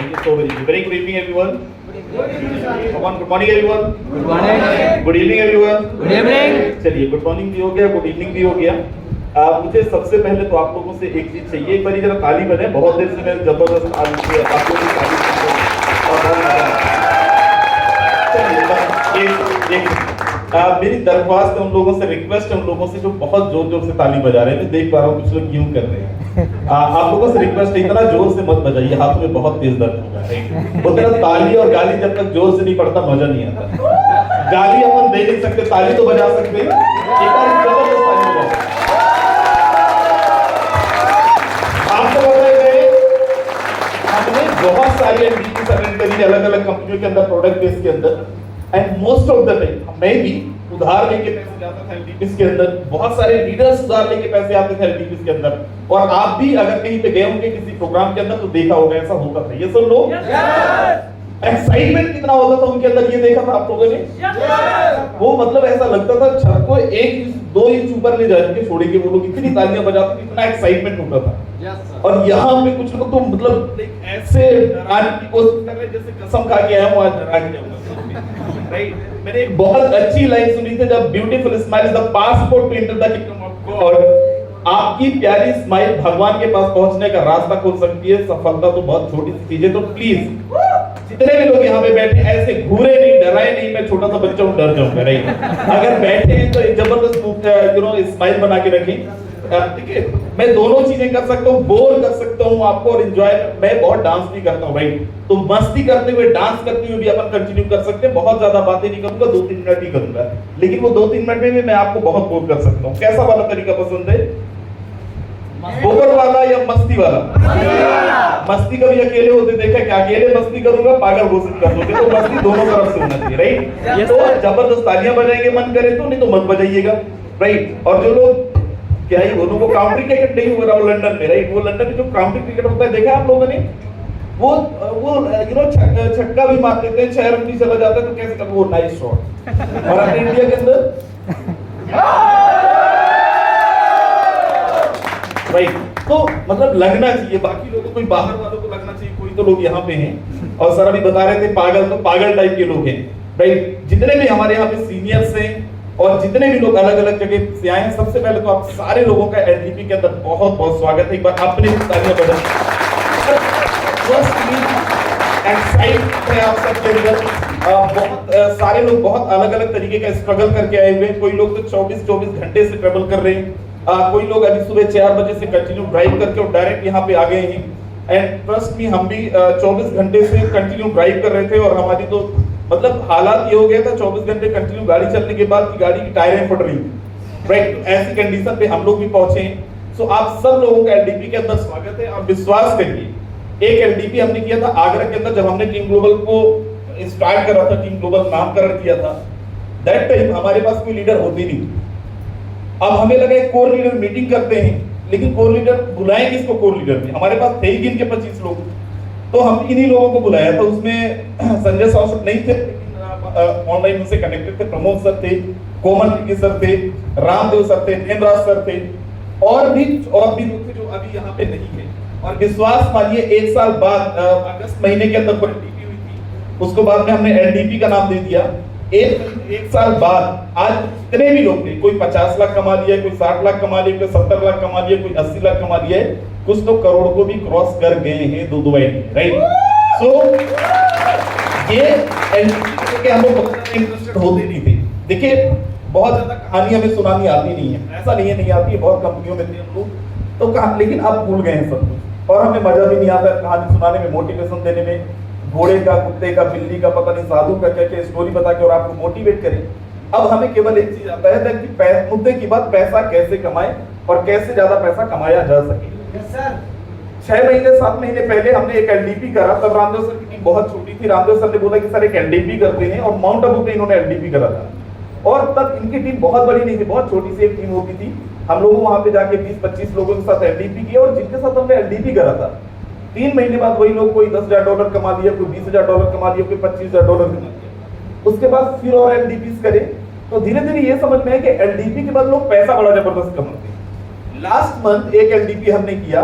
Thank you so very much. Very good evening, everyone. Come on, good morning, everyone. Good morning. Good evening, everyone. Good evening. चलिए, good morning भी हो गया, good evening भी हो गया। मुझे सबसे पहले तो आप लोगों से एक चीज चाहिए, एक बार जरा ताली बजाएं। बहुत देर से मैं जबरदस्त आप लोगों की ताली मेरी दरख्वास्त है उन लोगों से, रिक्वेस्ट है उन लोगों से जो बहुत जोर जोर से ताली बजा रहे हैं। मैं देख पा रहा हूँ कुछ लोग क्यों कर रहे हैं। आप लोगों से रिक्वेस्ट है, इतना जोर से मत बजाइए, हाथों में बहुत तेज दर्द होगा। वो तेरा ताली और गाली जब तक जोर से नहीं पड़ता मजा नहीं आता। गाली अपन दे नहीं सकते, ताली तो बजा सकते हैं। एक बार जबरदस्त ताली बजाओ। आपको बताया हमने बहुत सारी एंटिटीज अटेंड करी अलग अलग कंपनियों के अंदर, प्रोडक्ट बेस के अंदर, and most of the time मैं भी उधार लेके पैसे जाता था एलडीपीस के अंदर। बहुत सारे लीडर्स उधार लेके पैसे आते थे एलडीपीस के अंदर, और आप भी अगर कहीं पे गए होंगे किसी प्रोग्राम के अंदर तो देखा होगा ऐसा होता था। ये सब लोग एक्साइटमेंट कितना होता था उनके अंदर, ये देखा था आप लोगों ने। वो मतलब ऐसा लगता था छत को 1-2 इंच ऊपर ले जाके छोड़ेंगे वो लोग, इतनी तालियां बजाते थे, इतना एक्साइटमेंट होता था। और यहाँ पे कुछ लोग तो मतलब ऐसे डराने की कोशिश कर रहे हैं जैसे कसम खा के आया हूँ आज डरा के जाऊंगा। राइट, मैंने एक बहुत अच्छी लाइन सुनी थी, जब beautiful smile is the passport to enter the kingdom of God. आपकी प्यारी स्माइल भगवान के पास पहुंचने का रास्ता खोल सकती है। सफलता तो बहुत छोटी सी चीज है, तो प्लीज जितने भी लोग यहाँ पे बैठे ऐसे घूरे नहीं, डराए नहीं। मैं छोटा सा बच्चा हूँ, डर जाऊंगा। राइट, अगर बैठे हैं तो एक जबरदस्त स्माइल बना के रखें। ठीक है, मैं दोनों चीजें कर सकता हूँ, बोर कर सकता हूँ आपको और एंजॉय। मैं बहुत डांस भी करता हूँ, राइट, तो मस्ती करते हुए डांस करते हुए भी अपन कंटिन्यू कर सकते हैं। बहुत ज्यादा बातें नहीं करूंगा, 2-3 मिनट ही करूंगा, लेकिन वो 2-3 मिनट में भी मैं आपको बहुत बोर कर सकता हूँ। कैसा वाला तरीका पसंद है, बोर वाला या मस्ती वाला? मस्ती कभी अकेले होते देखा क्या? अकेले मस्ती करूंगा पागल घोषित कर दोगे, तो मस्ती दोनों तरफ से होना चाहिए। राइट, तो जबरदस्त तालियां बजाएंगे मन करे तो, नहीं तो मत बजाइएगा। राइट, और जो लोग क्या ही बोलूं, वो काउंटी क्रिकेट नहीं हो रहा वो लंदन में। राइट, वो लंदन में जो काउंटी क्रिकेट होता है देखा आप लोगों ने, वो छक्का भी मार देते हैं, 6 रन भी चला जाता है तो कैसे करते, वो नाइस शॉट। और अपने इंडिया के अंदर राइट, तो मतलब लगना चाहिए, बाकी लोगों को, कोई बाहर वालों को लगना चाहिए, कोई तो लोग यहाँ पे हैं। और सर अभी बता रहे थे पागल, तो पागल टाइप के लोग हैं। राइट, जितने भी हमारे यहाँ पे सीनियर्स हैं और जितने भी लोग अलग अलग जगह से आए हैं, सबसे पहले तो आप सारे लोगों का एलडीपी के अंदर बहुत बहुत स्वागत है। एक बार अपने तालियां बजाएं। एक्साइटमेंट है आप सबके अंदर। बहुत सारे लोग बहुत अलग अलग तरीके का स्ट्रगल करके आए हुए हैं। कोई लोग तो 24 घंटे से ट्रेवल कर रहे हैं। कोई लोग अभी सुबह 4 बजे से कंटिन्यू ड्राइव करके और डायरेक्ट यहाँ पे आ गए हैं। एंड ट्रस्ट मी, हम भी 24 घंटे से कंटिन्यू ड्राइव कर रहे थे, और हमारी तो मतलब हालात ये हो गया था 24 घंटे कंटिन्यू गाड़ी चलने के बाद की गाड़ी की टायरें फट रही। राइट, ऐसी कंडीशन पे हम लोग भी पहुंचे हैं। सो आप सब लोगों का एलडीपी के अंदर स्वागत है। आप विश्वास करिए, एक एलडीपी हमने किया था आगरा के अंदर, जब हमने टीम ग्लोबल को स्टार्ट करा था, टीम ग्लोबल नामकरण किया था, दैट टाइम हमारे पास कोई लीडर होती नहीं। अब हमें लगा एक कोर लीडर मीटिंग करते हैं, लेकिन कोर लीडर बुलाएं किसको? कोर लीडर में हमारे पास थे ही गिन के 25 लोग, तो हम इन्हीं लोगों को बुलाया था। उसमें संजय सावसत नहीं थे, लेकिन ऑनलाइन उनसे कनेक्टेड थे। प्रमोद सर थे, कोमल टिकी सर थे, रामदेव सर थे, हेमराज सर थे, और भी लोग थे जो अभी यहाँ पे नहीं है। और विश्वास मानिए 1 साल बाद अगस्त महीने के अंदर एलडीपी हुई थी, उसको बाद में हमने एलडीपी का नाम दे दिया। एक साल बाद आज जितने भी लोग थे, कोई 50 लाख कमा लिया, कोई 60 लाख कमा लिया, कोई 70 लाख कमा लिया, कोई 80 लाख कमा लिया, कुछ तो करोड़ को भी क्रॉस कर गए हैं 2 आईडी। राइट, सो ये एलडीपी के हम लोग बहुत इंटरेस्टेड होते नहीं थे। देखिए, बहुत ज्यादा कहानी हमें सुनानी आती नहीं है, ऐसा नहीं है नहीं आती है, बहुत कंपनियों में थे हम लोग तो कहा, लेकिन अब भूल गए हैं सब कुछ, और हमें मजा भी नहीं आता कहानी सुनाने में, मोटिवेशन देने में। घोड़े का, कुत्ते का, बिल्ली का, पता नहीं साधु का क्या क्या स्टोरी बता के और आपको मोटिवेट करें। अब हमें केवल एक चीज आता है कि मुद्दे की बात, पैसा कैसे कमाएं और कैसे ज्यादा पैसा कमाया जा सके। 6 महीने 7 महीने पहले हमने एक एलडीपी करा, तब रामदेव सर की टीम बहुत छोटी थी। रामदेव सर ने बोला कि सर एक एलडीपी करते हैं, और माउंट आबू पे इन्होंने एलडीपी करा था। और तब इनकी टीम बहुत बड़ी नहीं थी, बहुत छोटी सी एक टीम होती थी। हम लोगों वहां पे जाके 20-25 लोगों के साथ एलडीपी किया, और जिनके साथ हमने एलडीपी करा था 3 महीने बाद वही लोग कोई $10,000 कमा लिया, कोई $20,000 कमा लिया, कोई $25,000 कमा लिया। उसके बाद फिर और एलडीपीस करे, तो धीरे धीरे ये समझ में है कि एलडीपी के बाद लोग पैसा बड़ा जबरदस्त कमाते हैं। लास्ट मंथ एक एलडीपी हमने किया,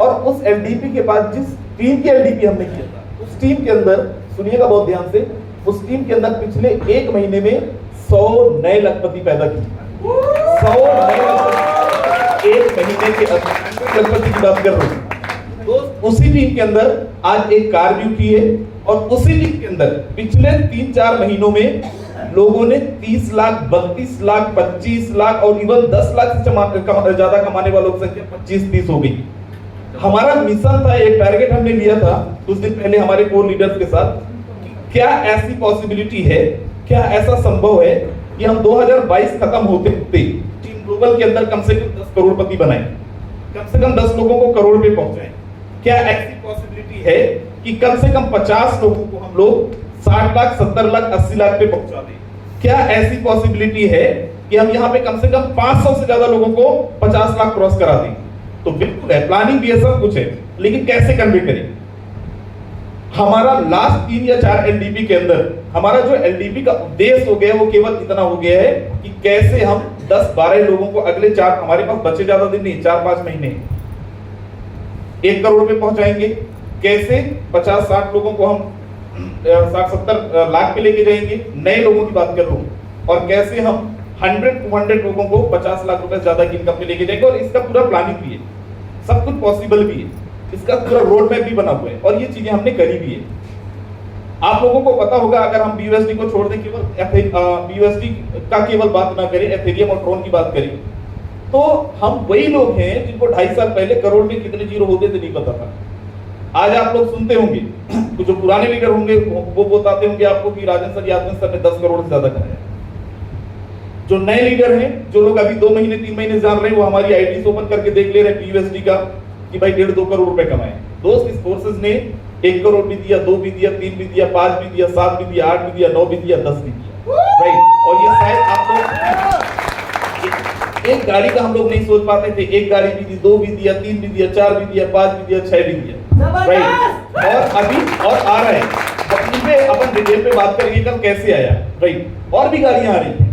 और उस एलडीपी के बाद जिस टीम की एलडीपी हमने किया था। उस टीम के अंदर सुनिएगा बहुत ध्यान से, उस टीम के अंदर पिछले 1 महीने में 100 नए लखपति पैदा किए। 100 नए लखपति 1 महीने के अंदर लखपति की बात कर रहा हूँ। तो उसी टीम के अंदर आज एक कार भी उठी है और उसी टीम के अंदर पिछले 3-4 महीनों में लोगों ने 30 लाख, 32 लाख, 25 लाख और इवन 10 लाख से ज्यादा कमाने वालों की संख्या 25-30 हो गई। हमारा मिशन था, एक टारगेट हमने लिया था कुछ दिन पहले हमारे कोर लीडर्स के साथ, क्या ऐसी पॉसिबिलिटी है, क्या ऐसा संभव है कि हम 2022 खत्म होते होते टीम ग्लोबल के अंदर कम से कम 10 करोड़पति बनाएं, कम से कम 10 लोगों को करोड़ पे पहुंचाएं। क्या ऐसी पॉसिबिलिटी है कि कम से कम 50 लोगों को हम लोग 60 लाख, 70 लाख, 80 लाख पे पहुंचा दें? क्या ऐसी पॉसिबिलिटी है कि हम यहाँ पे कम से कम 500 से ज्यादा लोगों को 50 लाख क्रॉस करा दें? तो बिल्कुल है, प्लानिंग भी है, सब कुछ है, लेकिन कैसे कन्वे करें? हमारा लास्ट 3 या 4 एलडीपी के अंदर हमारा जो एलडीपी का उद्देश्य हो गया वो केवल इतना हो गया है कि कैसे हम 10-12 लोगों को अगले 4, हमारे पास बचे ज्यादा दिन नहीं, 4-5 महीने 1 करोड़ पे पहुंचाएंगे। कैसे 50-60 लोगों को हम 60-70 लाख पे लेके जाएंगे, नए लोगों की बात कर रहा हूं। और कैसे हम 100-200 लोगों को 50 लाख रुपए ज्यादा की इनकम पे लेके जाएंगे। और इसका पूरा प्लानिंग भी है, सब कुछ पॉसिबल भी है, इसका पूरा रोड मैप भी बना हुआ है और ये चीजें हमने करी भी है। आप लोगों को पता होगा, अगर हम BUSD को छोड़ दें, केवल BUSD का केवल बात ना करें, एथेरियम और ट्रोन की बात करें, तो हम वही लोग हैं जिनको 2.5 साल पहले करोड़ में कितने जीरो होते थे नहीं पता था। आज आप लोग सुनते होंगे, तो जो पुराने लीडर होंगे वो बताते होंगे आपको कि राजन सर, यादव सर ने 10 करोड़ से ज्यादा कमाया। जो नए लीडर हैं, जो लोग अभी 2 महीने 3 महीने जान रहे हैं, वो हमारी आईडीज ओपन करके देख ले रहे हैं BUSD का कि भाई 1.5-2 करोड़ रुपए कमाए। दोस्त, इस फोर्सेस ने 1 करोड़ भी दिया, 2 भी दिया, 3 भी दिया, 5 भी दिया, 7 भी दिया, 8 भी दिया, 9 भी दिया, 10 भी दिया, राइट। और ये शायद आप लोग एक गाड़ी का हम लोग नहीं सोच पाते थे, 1 गाड़ी भी दी, 2 भी दिया, 3 भी दिया, 4 भी दिया, 5 भी दिया, 6 भी दिया, राइट। और अभी और आ रहा है, अपन डिटेल पे बात करेंगे कल कैसे आया, राइट। और भी गाड़ियां आ रही हैं,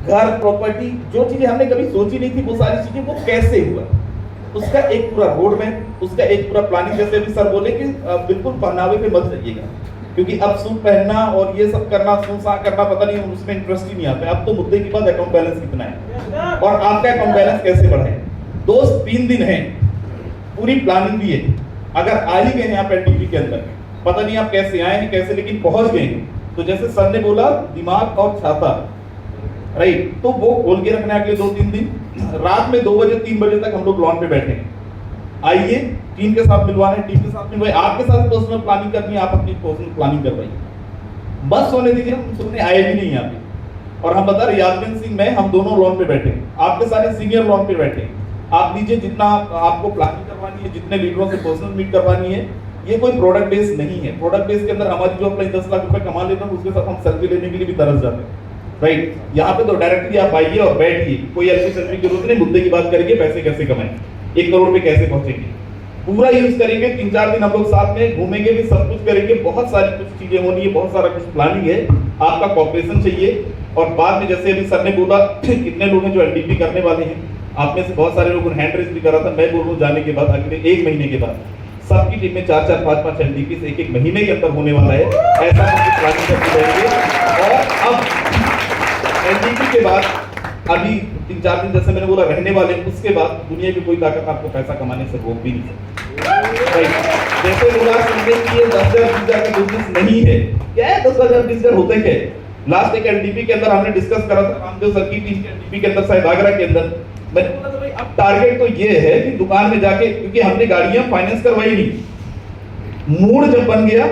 घर, प्रॉपर्टी, जो चीजें हमने कभी सोची नहीं थी वो सारी चीजें, वो कैसे हुआ, उसका एक पूरा रोड मैप, उसका एक पूरा प्लानिंग। जैसे अभी सर बोले कि बिल्कुल पहनावे पे मत जाइएगा, क्योंकि अब सूट पहनना और ये सब करना, सूसा करना, पता नहीं, उसमें इंटरेस्ट ही नहीं आता है। अब तो मुद्दे की बात अकाउंट बैलेंस कितना है और आपका अकाउंट बैलेंस कैसे बढ़ाए। दोस्त, 3 दिन है, पूरी प्लानिंग भी है। अगर आ ही गए हैं आप एलडीपी के अंदर, पता नहीं आप कैसे आए हैं, कैसे, लेकिन पहुंच गए हैं, तो जैसे सर ने बोला, दिमाग और छाता, राइट, तो वो खोल के रखना है अगले 2-3 दिन। रात में 2 बजे 3 बजे तक हम लोग लॉन पे बैठे हैं। आइए, टीम के साथ मिलवाना है, टीम के साथ मिलवाइए, आपके साथ पर्सनल प्लानिंग करनी है, आप अपनी पर्सनल प्लानिंग करवाइए। बस सोने दीजिए, हम सोने आए भी नहीं यहाँ पे। और हम बता रहे, यादविंद्र सिंह, मैं, हम दोनों लॉन पे बैठे हैं, आपके सारे सीनियर लॉन पे बैठे हैं। आप लीजिए, जितना आपको प्लानिंग करवानी है, जितने लीडरों से पर्सनल मीट करवानी है, ये कोई प्रोडक्ट बेस नहीं है। प्रोडक्ट बेस के अंदर हमारी जो अपने 10 लाख रुपए कमा लेते हैं, उसके साथ हम सेल्फी लेने के लिए भी तरस जाते हैं, राइट। यहाँ पे तो डायरेक्टली आप आइए और बैठिए, कोई ऐसी सेल्फी की जरूरत नहीं, मुद्दे की बात करेंगे, पैसे कैसे कमाएं, 1 करोड़ पे कैसे पहुंचेंगे, पूरा यूज करेंगे। 3-4 दिन हम लोग साथ में घूमेंगे भी, सब कुछ करेंगे, बहुत सारी कुछ चीजें होनी है, बहुत सारा कुछ प्लानिंग है। आपका कॉपरेशन चाहिए। और बाद में जैसे अभी सर ने बोला कितने लोग हैं जो एलडीपी करने वाले हैं, आप में से बहुत सारे लोगों ने हैंड रेज भी करा था। मैं बोल रहा हूँ, जाने के बाद अगले 1 महीने के बाद सबकी टीम में 4-4, 5-5 एलडीपी 1-1 महीने के अंदर होने वाला है। ऐसा हम प्लानिंग करते रहेंगे। और अब एलडीपी के बाद अभी 3-4 दिन जैसे मैंने बोला रहने वाले, उसके बाद दुनिया की कोई ताकत आपको पैसा कमाने से रोक भी नहीं सकती। जैसे लोग समझे कि ये 10,000-20,000 का बिजनेस नहीं है। क्या है 10,000-20,000 होते क्या? लास्ट एक एलडीपी के अंदर हमने डिस्कस करा था, रामदेव सर की टीम के एलडीपी के अंदर, शायद आगरा के अंदर। मैंने बोला था भाई अब टारगेट तो ये है कि दुकान में जाके, क्योंकि हमने गाड़ियां फाइनेंस करवाई नहीं, मूड जब बन गया,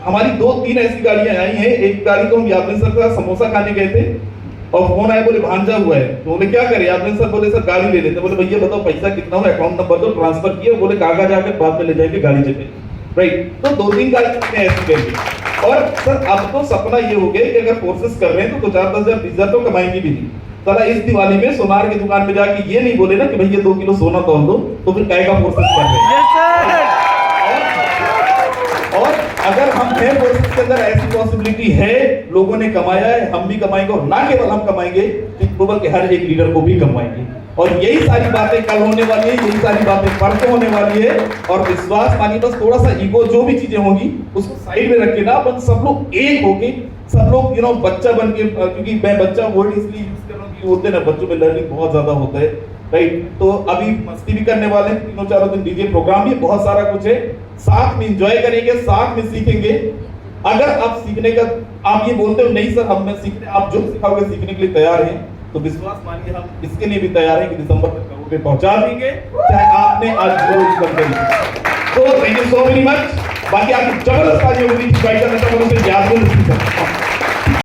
हमारी 2-3 ऐसी गाड़ियां आई हैं। एक गाड़ी को हम यादविंद्र सर का समोसा खाने गए थे और फोन आया, बोले भांजा हुआ है। तो बोले क्या करें? यादविंद्र सर बोले सर गाड़ी ले लेते। बोले भैया बताओ पैसा कितना हो, अकाउंट नंबर दो, ट्रांसफर किया। बोले कागज आकर बाद में ले जाएंगे गाड़ी जगह, राइट। तो 2-3 गाड़ी ऐसी करेंगे। और सर अब तो सपना ये हो गया कि अगर फोर्सेस कर रहे हैं तो 4-10,000-20,000 तो कमाएंगे भी नहीं। साला इस दिवाली में सोनार की दुकान में जाके ये नहीं बोले ना कि भैया 2 किलो सोना तोल दो, तो फिर काय का फोर्सेस कर रहे हैं। और अगर हम हैं फोर्सेस के अंदर, ऐसी पॉसिबिलिटी है, लोगों ने कमाया है, हम भी कमाएंगे, और ना केवल हम कमाएंगे, ग्लोबल के हर एक लीडर को भी कमाएंगे। और यही सारी बातें कल होने वाली है, यही सारी बातें परसों होने वाली है। और विश्वास मानिए, बस थोड़ा सा ईगो, जो भी चीजें होंगी उसको साइड में रख के ना, अपन सब लोग एक होके, सब लोग बच्चा बन के, क्योंकि मैं बच्चा वर्ड इसलिए यूज कर रहा हूँ कि होते ना बच्चों में लर्निंग बहुत ज्यादा होता है, राइट। तो अभी मस्ती भी करने वाले हैं, 3-4 दिन डीजे प्रोग्राम भी बहुत सारा कुछ है, साथ में एंजॉय करेंगे, साथ में सीखेंगे। अगर आप सीखने का, आप ये बोलते हो नहीं सर हम सीखने, आप जो सिखाओगे सीखने के लिए तैयार हैं, तो विश्वास मानिए हम इसके लिए भी तैयार हैं कि दिसंबर तक करोड़ पे पहुंचा देंगे, चाहे आपने आज जो कम करी। तो thank you so very much. बाकी आपकी जबरदस्त आज ये उम्मीद करना चाहूंगा, याद